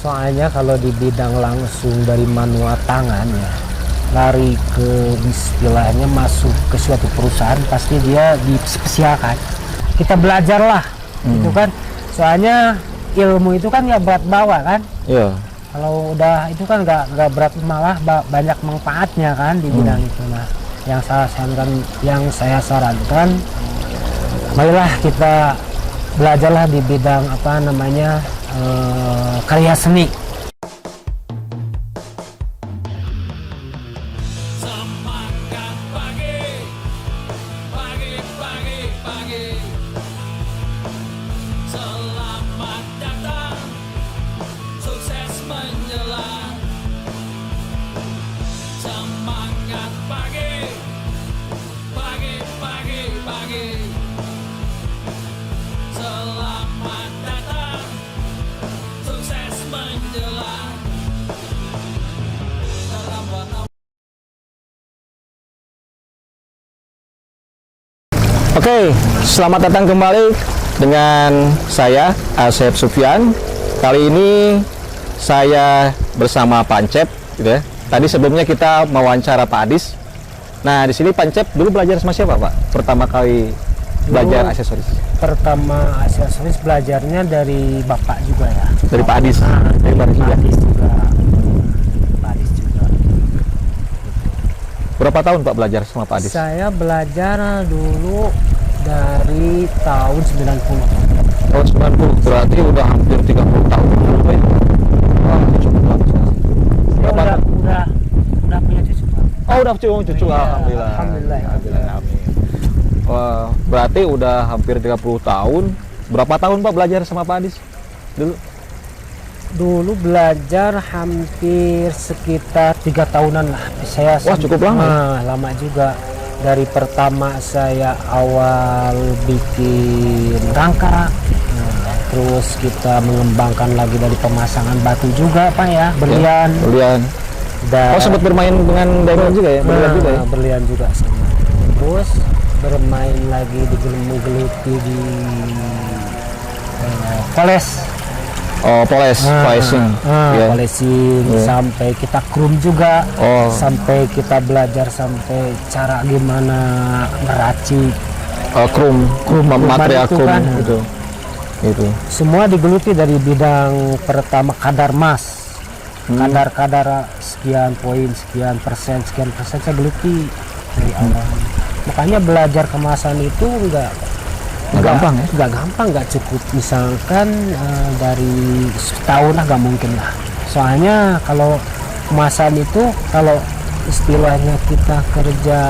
Soalnya kalau di bidang langsung dari manual tangan ya, lari ke istilahnya masuk ke suatu perusahaan pasti dia dispesialkan. Kita belajar lah, gitu kan. Soalnya ilmu itu kan nggak berat bawa kan. Iya. Kalau udah itu kan nggak berat, malah banyak manfaatnya kan di bidang itu. Nah, yang saya sarankan, marilah kita belajarlah di bidang apa namanya karya seni. Semangat pagi, pagi, pagi, pagi. Selamat datang, sukses menjelang. Semangat pagi, pagi, pagi, pagi. Selamat datang, sukses menjelang. Oke, selamat datang kembali dengan saya Asep Sufyan. Kali ini saya bersama Pak Encep, gitu ya. Tadi sebelumnya kita mewawancara Pak Adis. Nah, di sini Pak Encep dulu belajar sama siapa, Pak? Pertama kali belajar aksesoris. Pertama aksesoris belajarnya dari bapak juga ya. Dari Pak Adis. Dari Pak Adis juga. Pak Adis juga. Berapa tahun Pak belajar sama Pak Adis? Saya belajar dulu dari tahun 90. Tahun 90, berarti udah hampir 30 tahun dulu, Pak. Wah, cukup lama sekali. Berapa? Udah punya cucu, Pak. Oh, udah cucu. Iya, Alhamdulillah. alhamdulillah. Amin. Wah, berarti udah hampir 30 tahun. Berapa tahun Pak belajar sama Pak Adis dulu? Dulu belajar hampir sekitar 3 tahunan lah. Wah, cukup lama ya? Lama juga. Dari pertama saya awal bikin rangka, terus kita mengembangkan lagi dari pemasangan batu juga Pak ya, berlian. Ya, berlian. Dan, Oh, sempat bermain dengan diamond juga ya? Berlian juga ya? Berlian juga sama. Terus bermain lagi di geluti di poles. Oh, polishing. Ya. Polishing, Yeah. sampai kita krum juga. Oh. Sampai kita belajar sampai cara gimana meracik. Krum material itu krum kan. gitu. Itu. Semua digeluti dari bidang pertama kadar mas. Kadar sekian poin, sekian persen saya geluti dari awal. Makanya belajar kemasan itu enggak gampang ya? Nggak gampang, nggak cukup misalkan dari setahun lah, nggak mungkin lah. Soalnya kalau kemasan itu, kalau istilahnya kita kerja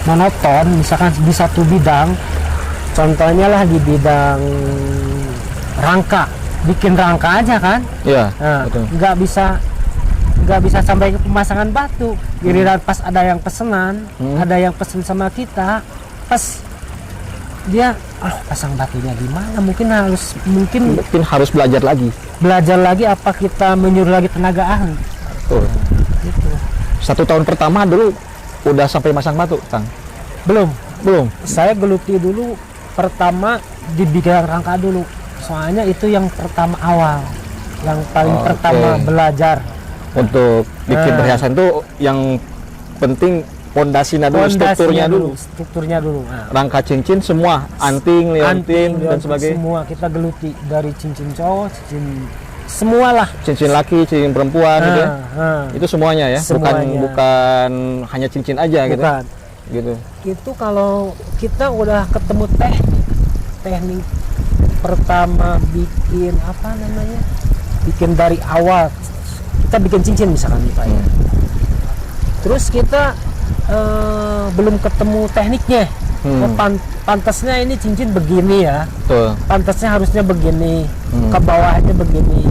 monoton, misalkan di satu bidang, contohnya lah di bidang rangka, bikin rangka aja kan, Iya, betul. nggak bisa sampai ke pemasangan batu. Giliran pas ada yang pesenan, ada yang pesen sama kita, pas dia pasang batunya gimana, mungkin harus belajar lagi apa kita menyuruh lagi tenaga ahli. Tuh. Gitu. 1 tahun pertama dulu udah sampai masang batu, Kang? Belum, Saya saya geluti dulu pertama di bidang rangka dulu, soalnya itu yang pertama awal, yang paling pertama belajar untuk bikin perhiasan tuh yang penting pondasinya dulu, strukturnya dulu. Nah, rangka cincin semua, anting, liontin dan sebagainya. Semua kita geluti dari cincin cowok, semualah. Cincin laki, cincin perempuan gitu ya. Itu semuanya ya, Semuanya. bukan hanya cincin aja gitu. Bukan. Gitu. Itu kalau kita udah ketemu teknik pertama bikin apa namanya? Bikin dari awal. Kita bikin cincin misalkan nih Pak ya. Terus kita belum ketemu tekniknya. Pantasnya ini cincin begini ya. Betul. Pantasnya harusnya begini. Ke bawahnya begini.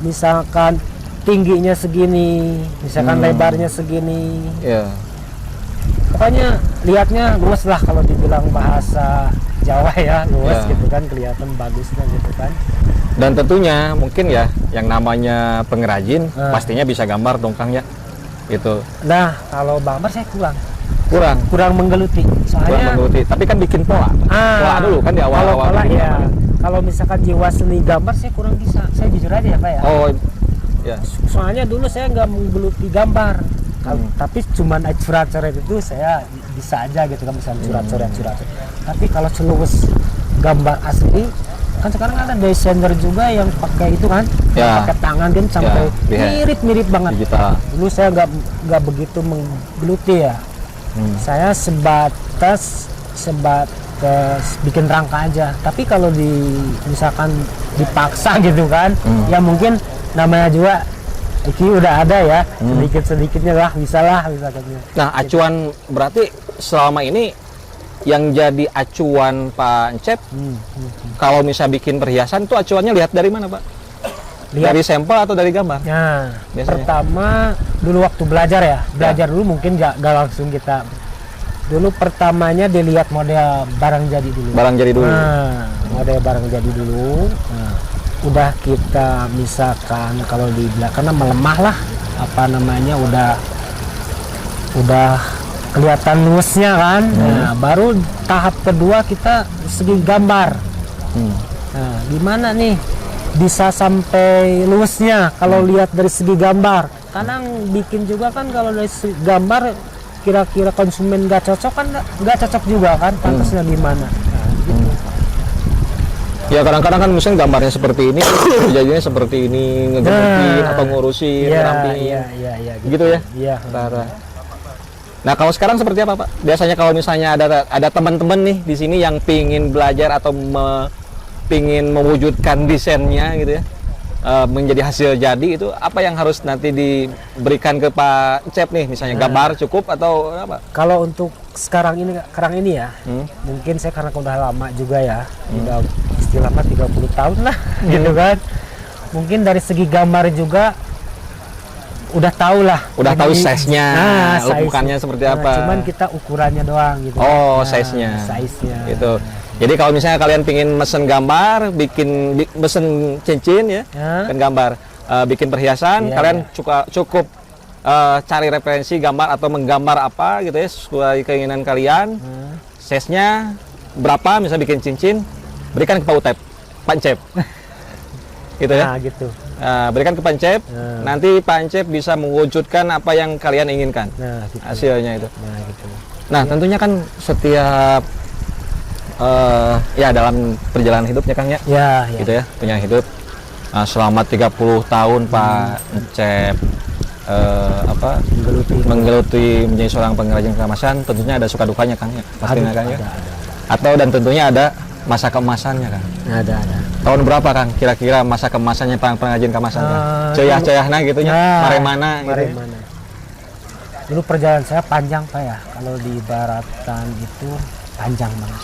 Misalkan tingginya segini, misalkan lebarnya segini. Yeah. Pokoknya lihatnya luas lah, kalau dibilang bahasa Jawa ya, luas gitu kan, kelihatan bagusnya gitu kan. Dan tentunya mungkin ya yang namanya pengrajin pastinya bisa gambar dong Kang ya. Gitu. Nah, kalau gambar saya kurang Kurang menggeluti. Soalnya menggeluti. Tapi kan bikin pola. Pola dulu kan di awal-awal. Pola ya. kalau misalkan jiwa seni gambar saya kurang bisa. Saya jujur aja ya Pak ya. Oh, ya. Soalnya dulu saya nggak menggeluti gambar. Tapi cuman coret-coret itu saya bisa aja gitu kan, misalnya coret-coret. Tapi kalau seluruh gambar asli kan sekarang ada desainer juga yang pakai itu kan, Ya. pakai tangan kan sampai Ya, mirip-mirip banget. Digital. Dulu saya nggak begitu menggeluti ya. Saya sebatas bikin rangka aja. Tapi kalau misalkan dipaksa gitu kan, ya mungkin namanya juga iki udah ada ya, sedikit-sedikitnya lah bisa katanya. Nah, acuan berarti selama ini yang jadi acuan Pak Encep, kalau misal bikin perhiasan tuh acuannya lihat dari mana Pak? Lihat. Dari sampel atau dari gambar? Nah, Biasanya. pertama dulu waktu belajar dulu mungkin nggak langsung kita. Dulu pertamanya dilihat model barang jadi dulu. Barang jadi dulu. Nah, model barang jadi dulu. Nah, udah kita misalkan kalau karena melemah lah, apa namanya udah kelihatan luasnya kan. Nah, baru tahap kedua kita segi gambar. Nah, gimana nih bisa sampai luasnya kalau lihat dari segi gambar. Kadang bikin juga kan kalau dari segi gambar kira-kira konsumen nggak cocok kan, nggak cocok juga kan, pantasnya gimana. Nah, gitu. Ya kadang-kadang kan misalnya gambarnya seperti ini, jadinya seperti ini, ngegemukin atau ngurusin, ngerampingin. Iya, Gitu ya? Iya. Antara. Nah kalau sekarang seperti apa Pak? Biasanya kalau misalnya ada teman-teman nih di sini yang pingin belajar atau pingin mewujudkan desainnya gitu ya, menjadi hasil jadi, itu apa yang harus nanti diberikan ke Pak Encep nih? Misalnya gambar cukup atau apa? Kalau untuk sekarang ini ya, mungkin saya karena udah lama juga ya, udah istilahnya 30 tahun lah, gitu kan. Mungkin dari segi gambar juga udah tahu lah. Udah tahu Jadi, size-nya, size. bukannya seperti apa? Cuman kita ukurannya doang gitu. Oh, size-nya. Size-nya. Gitu. Jadi kalau misalnya kalian pingin mesen gambar, mesen cincin ya, kan gambar, bikin perhiasan, Iya, kalian cukup cari referensi gambar atau menggambar apa gitu ya sesuai keinginan kalian. Size-nya berapa, misalnya bikin cincin, berikan ke Pak Encep. Gitu ya. Nah, gitu. Berikan ke Pak Encep, nanti Pak Encep bisa mewujudkan apa yang kalian inginkan. Nah, gitu. Hasilnya itu. Nah, gitu. Nah, tentunya kan setiap ya dalam perjalanan hidupnya Kang ya, Ya. gitu ya, punya hidup selama 30 tahun Pak Encep menggeluti menjadi seorang pengrajin kemasan, tentunya ada suka dukanya Kang ya, pastinya Kang ya. Atau dan tentunya ada masa keemasannya Kang. Ada. Tahun berapa Kang kira-kira masa keemasannya pengrajin kemasan Kang? Ceyah-ceyahna gitu ya, maremana gitu. Maremana. Dulu perjalanan saya panjang Pak ya, kalau di baratan itu panjang banget.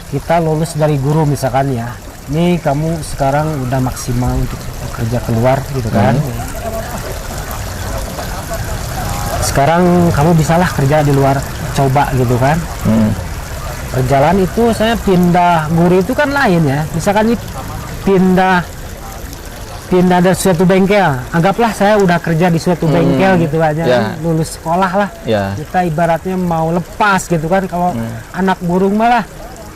Kita lulus dari guru misalkan ya, ini kamu sekarang udah maksimal untuk kerja keluar gitu kan. Sekarang kamu bisalah kerja di luar, coba gitu kan. Perjalanan itu saya pindah guru itu kan lain ya, misalkan ini pindah dari suatu bengkel, anggaplah saya udah kerja di suatu bengkel gitu aja, lulus sekolah lah. Kita ibaratnya mau lepas gitu kan, kalau anak burung malah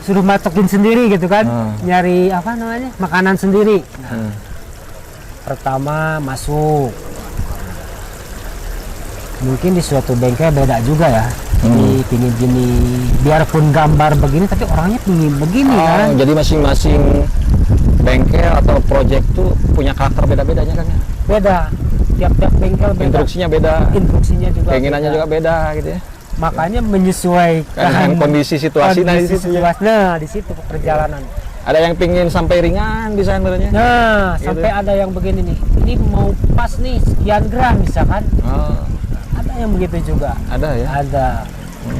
suruh matokin sendiri gitu kan, nyari apa namanya makanan sendiri. Nah, pertama masuk, mungkin di suatu bengkel beda juga ya, ini pingin gini, biarpun gambar begini tapi orangnya pingin begini kan. Jadi masing-masing bengkel atau project tuh punya karakter beda-bedanya kan ya? Beda, tiap-tiap bengkel beda, instruksinya juga keinginannya juga beda gitu ya. Makanya menyesuaikan dengan kondisi situasi di situ perjalanan. Ada yang pingin sampai ringan desainernya. Nah, gitu. Sampai ada yang begini nih, ini mau pas nih sekian gram misalkan. Ada yang begitu juga. Ada ya? Ada.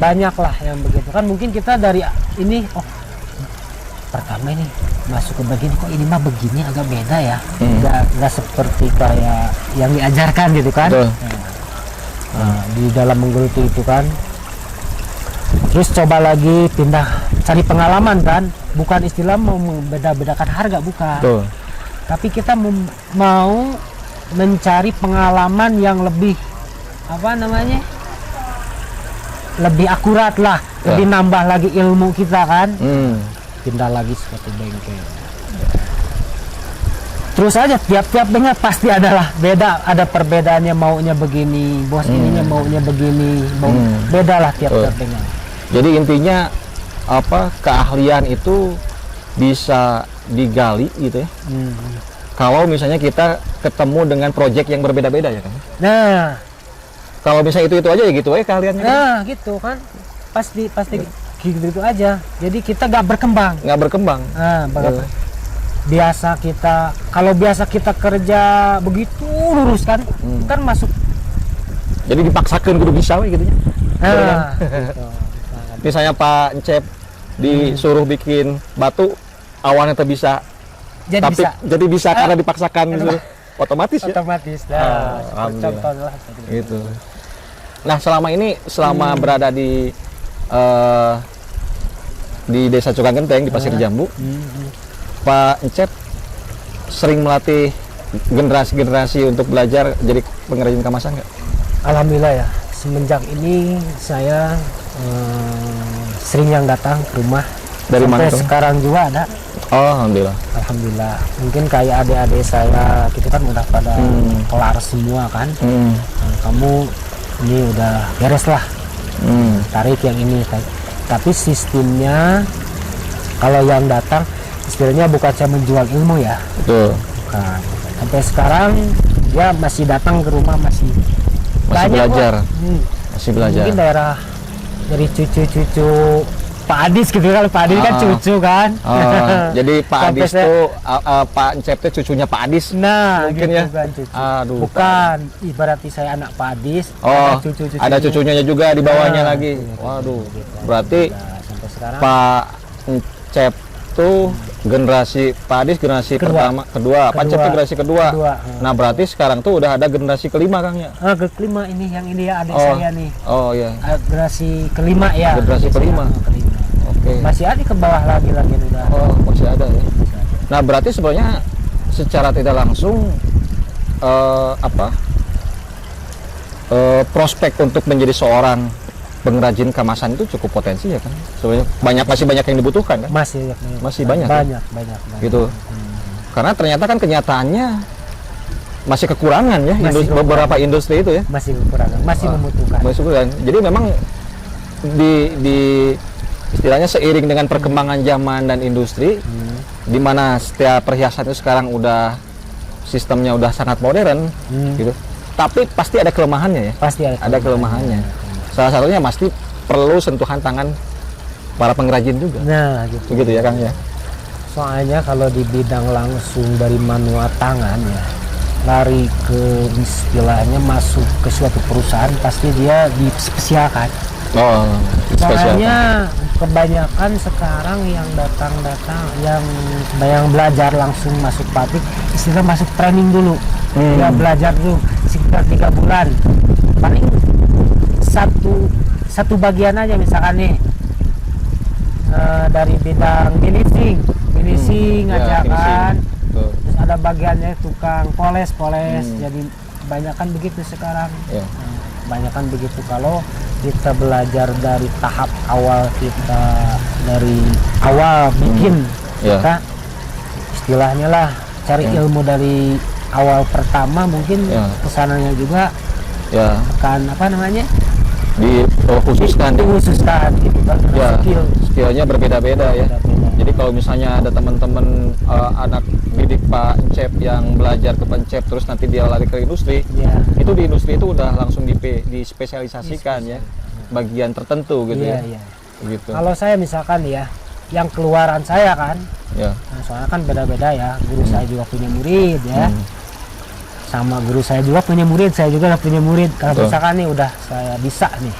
Banyak lah yang begitu kan. Mungkin kita dari ini, pertama ini masuk ke begini, kok ini mah begini agak beda ya. Nggak seperti kayak yang diajarkan gitu kan. Di dalam menggeluti itu kan, terus coba lagi pindah, cari pengalaman kan, bukan istilah mau membeda-bedakan harga, bukan. Tapi kita mau mencari pengalaman yang lebih apa namanya, lebih akurat lah, lebih nambah lagi ilmu kita kan. Pindah lagi suatu bengkel, terus aja tiap-tiap dengar pasti adalah beda, ada perbedaannya, maunya begini, bos ininya maunya begini, beda lah tiap-tiap dengar. Jadi intinya apa, keahlian itu bisa digali gitu ya. Kalau misalnya kita ketemu dengan proyek yang berbeda-beda ya kan. Nah, Kalau misalnya itu aja ya gitu ya keahliannya. nah gitu kan, pasti gitu aja. Jadi kita nggak berkembang. Nggak berkembang. Nah, biasa kita, kalau biasa kita kerja begitu lurus kan, kan masuk. Jadi dipaksakan kudu bisa we gitu ya. Nah, gitu. Misalnya Pak Encep disuruh bikin batu, awalnya tuh bisa, Jadi tapi bisa jadi bisa karena dipaksakan gitu. Otomatis ya. otomatis. Nah, Alhamdulillah. contoh lah. Gitu. Nah, selama berada di Desa Cukang Genteng di Pasir Jambu, Pak Encep sering melatih generasi-generasi untuk belajar jadi pengrajin kemasan nggak? Alhamdulillah ya, semenjak ini saya sering yang datang ke rumah. Dari Sampai mana tuh? sekarang juga ada. Oh, alhamdulillah. Alhamdulillah. Mungkin kayak adik-adik saya gitu kan udah pada kelar semua kan. Nah, kamu ini udah beres lah. Tarik yang ini. Tapi sistemnya kalau yang datang istilahnya bukan saya menjual ilmu ya. Betul. Bukan. Sampai sekarang dia masih datang ke rumah, masih banyak belajar. kok. Masih belajar. Mungkin daerah dari cucu-cucu Pak Adis gitu kan. Pak Adis kan cucu kan. Jadi Pak Sampai Adis tuh Pak Encep tuh cucunya Pak Adis. Nah, Mungkin gitu ya. kan cucu. Aduh. Bukan, ibaratnya saya anak Pak Adis, Oh, cucu-cucunya. ada cucunya juga di bawahnya Nah, lagi. gitu. Waduh. Berarti Nah, sampai sekarang Pak Encep tuh generasi Pak Adis generasi Kedua. kedua, Pak Encep tuh generasi kedua. Kedua. Nah, berarti sekarang tuh udah ada generasi kelima Kang ya. kelima ini yang ini ya adik saya nih. Oh iya. Generasi kelima ya. Generasi kelima. Kelima. Oke. Masih ada ke bawah lagi udah. Oh, masih ada ya. Nah, berarti sebenarnya secara tidak langsung prospek untuk menjadi seorang pengrajin kemasan itu cukup potensi ya kan. Sebenarnya masih banyak yang dibutuhkan kan? Masih banyak. Banyak. Gitu. Karena ternyata kan kenyataannya masih kekurangan ya Masih beberapa industri itu ya. Masih kekurangan, masih membutuhkan. Masih kekurangan. Jadi memang di istilahnya seiring dengan perkembangan zaman dan industri, di mana setiap perhiasan itu sekarang udah sistemnya udah sangat modern, gitu. Tapi pasti ada kelemahannya ya. Pasti Ada kelemahannya. Salah satunya pasti perlu sentuhan tangan para pengrajin juga. Nah, gitu. Begitu ya Kang ya. Soalnya kalau di bidang langsung dari manual tangan ya, lari ke istilahnya masuk ke suatu perusahaan pasti dia dispesialkan. Oh, spesial. Soalnya kebanyakan sekarang yang datang yang belajar langsung masuk pabrik, istilah masuk training dulu. Dia belajar dulu sekitar 3 bulan. Paling satu bagian aja misalkan nih dari bidang finishing aja kan. Terus ada bagiannya tukang poles. Jadi banyakan begitu sekarang. Banyakan begitu. Kalau kita belajar dari tahap awal, kita dari awal bikin, kita istilahnya lah cari ilmu dari awal pertama, mungkin kesananya juga akan apa namanya dikhususkan gitu kan. Skillnya berbeda-beda ya. Jadi kalau misalnya ada teman-teman anak didik Pak Encep yang belajar ke Pak Encep terus nanti dia lari ke industri, itu di industri itu udah langsung dispesialisasikan ya bagian tertentu gitu ya. Gitu. Kalau saya misalkan ya, yang keluaran saya kan, nah, soalnya kan beda-beda ya. Guru saya juga punya murid ya. Sama guru saya juga punya murid, saya juga punya murid. Kalau misalkan nih udah saya bisa nih,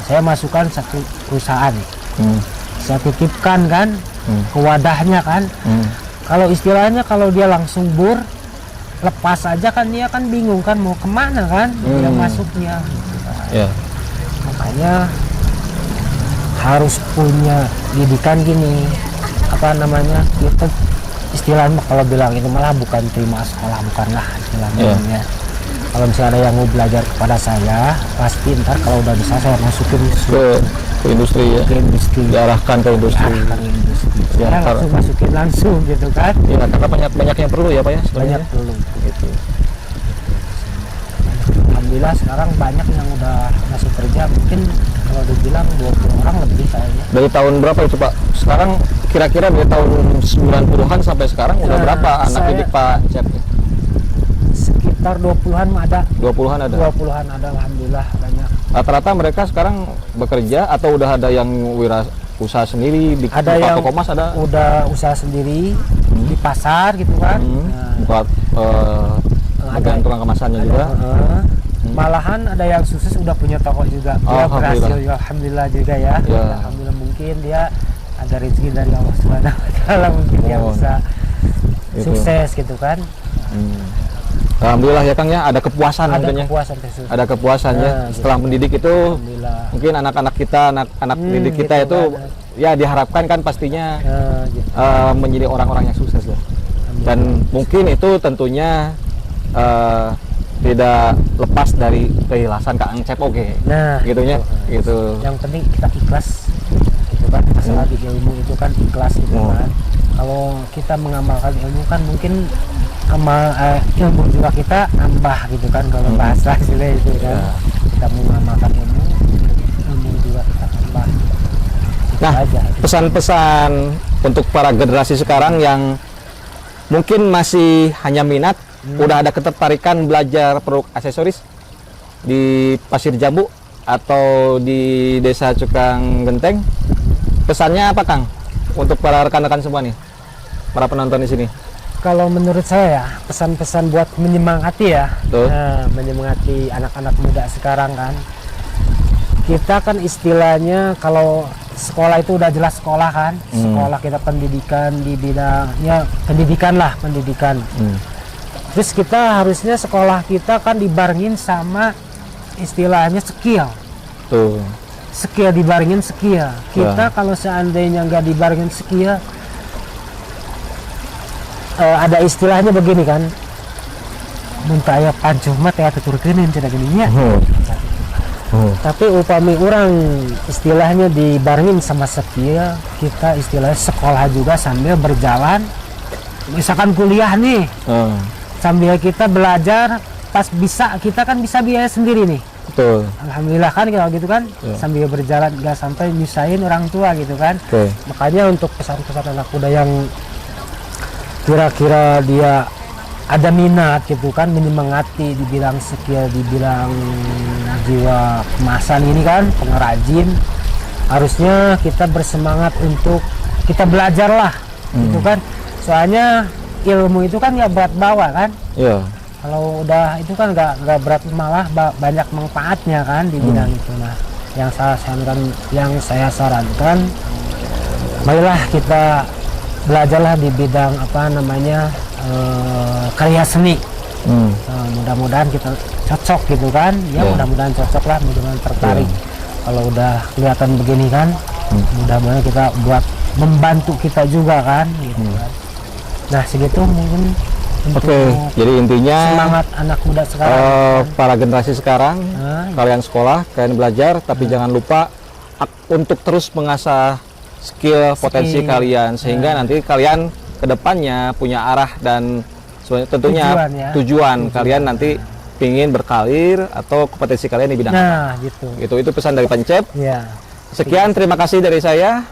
saya masukkan satu perusahaan nih, saya titipkan kan ke wadahnya kan. Kalau istilahnya kalau dia langsung bur lepas aja kan dia kan bingung kan mau kemana kan dia masuknya. Makanya harus punya didikan gini, apa namanya, istilahnya kalau bilang itu malah bukan terima sekolah, bukanlah istilahnya. Kalau misalnya ada yang mau belajar kepada saya, pasti ntar kalau udah bisa saya masukin ke industri ya, ke industri. diarahkan ke industri. Diarahkan ke industri. Ya, Saya langsung masukin langsung gitu kan. Ya, karena banyak yang perlu ya Pak ya sebenarnya. Banyak dulu. Gitu. Alhamdulillah sekarang banyak yang udah masuk kerja, mungkin kalau dibilang 20 orang lebih kayaknya. Dari tahun berapa itu Pak? Sekarang kira-kira dari tahun 90-an sampai sekarang udah Nah, berapa anak saya- didik Pak Cep? Sekitar 20-an ada. 20-an ada. 20-an ada, alhamdulillah banyak. Rata-rata mereka sekarang bekerja atau udah ada yang usaha sendiri di Ada buka yang toko emas ada? udah usaha sendiri di pasar gitu kan. Nah, Buat bagian tukang kemasannya juga. Malahan ada yang sukses udah punya toko juga. Dia Alhamdulillah. berhasil juga, alhamdulillah juga ya. Ya. Alhamdulillah, mungkin dia ada rezeki dari Allah Subhanahu wa taala, mungkin dia Oh, bisa gitu. sukses gitu kan. Alhamdulillah ya Kang ya, ada kepuasan Ada mungkin ya. kepuasan tersebut. Ada kepuasannya Nah, setelah mendidik itu. Alhamdulillah. Mungkin anak-anak kita, anak-anak didik kita gitu itu kan. ya diharapkan kan pastinya Gitu. menjadi orang-orang yang sukses ya. Dan mungkin itu tentunya tidak lepas dari keikhlasan Kang Cep, oke. Nah, Gitunya, gitu. yang penting kita ikhlas gitu kan, masalah di ilmu itu kan ikhlas gitu kan. Kalau kita mengamalkan ilmu kan mungkin ilmu juga kita nambah gitu kan, kalau bahasa istilah itu kan. Kita mengamalkan ilmu juga kita nambah. Itu Nah, aja. pesan-pesan untuk para generasi sekarang yang mungkin masih hanya minat, udah ada ketertarikan belajar produk aksesoris di Pasir Jambu atau di Desa Cukang Genteng, pesannya apa Kang untuk para rekan-rekan semua nih, para penonton di sini? Kalau menurut saya ya, pesan-pesan buat menyemangati ya. Betul. Nah, menyemangati anak-anak muda sekarang kan. Kita kan istilahnya kalau sekolah itu udah jelas sekolah kan. Sekolah kita pendidikan di bidangnya pendidikan lah, pendidikan. Terus kita harusnya sekolah kita kan dibarengin sama istilahnya skill. Tuh. Skill dibarengin skill. Kita kalau seandainya nggak dibarengin skill, ada istilahnya begini kan, muntah pancuh mah teh tuturkeun cenah geuning nya. Tapi upami orang istilahnya dibarengin sama skill, kita istilahnya sekolah juga sambil berjalan. Misalkan kuliah nih, sambil kita belajar, pas bisa kita kan bisa biaya sendiri nih. Betul. Alhamdulillah kan kalau gitu kan, sambil berjalan nggak sampai nyusahin orang tua gitu kan. Makanya untuk pesan-pesan anak muda yang kira-kira dia ada minat gitu kan, menyemangati di bidang skill, di bidang jiwa kemasan ini kan, pengrajin, harusnya kita bersemangat untuk kita belajar lah gitu kan. Soalnya ilmu itu kan nggak berat bawa kan. Iya. Kalau udah itu kan nggak berat, malah banyak manfaatnya kan di bidang itu. Nah, yang saya sarankan, marilah kita belajarlah di bidang apa namanya karya seni. Mudah-mudahan kita cocok gitu kan, ya mudah-mudahan cocok lah, mudah-mudahan tertarik. Kalau udah kelihatan begini kan, mudah-mudahan kita buat membantu kita juga kan, gitu kan. Nah segitu mungkin. Oke, jadi intinya Semangat anak muda sekarang. para generasi sekarang, kalian sekolah, kalian belajar, tapi jangan lupa untuk terus mengasah skill, potensi kalian, sehingga nanti kalian kedepannya punya arah dan tentunya tujuan kalian nanti pingin berkarir atau kompetensi kalian di bidang apa. Gitu. Itu pesan dari Pancep. Sekian, terima kasih dari saya.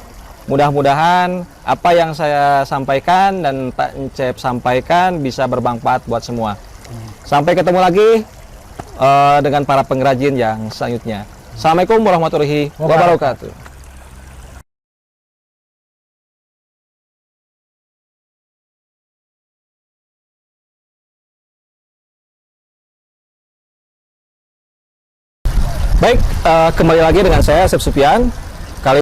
Mudah-mudahan apa yang saya sampaikan dan Pak Encep sampaikan bisa bermanfaat buat semua. Sampai ketemu lagi dengan para pengrajin yang selanjutnya. Assalamualaikum warahmatullahi wabarakatuh. Baik, kembali lagi dengan saya Asep Sufyan.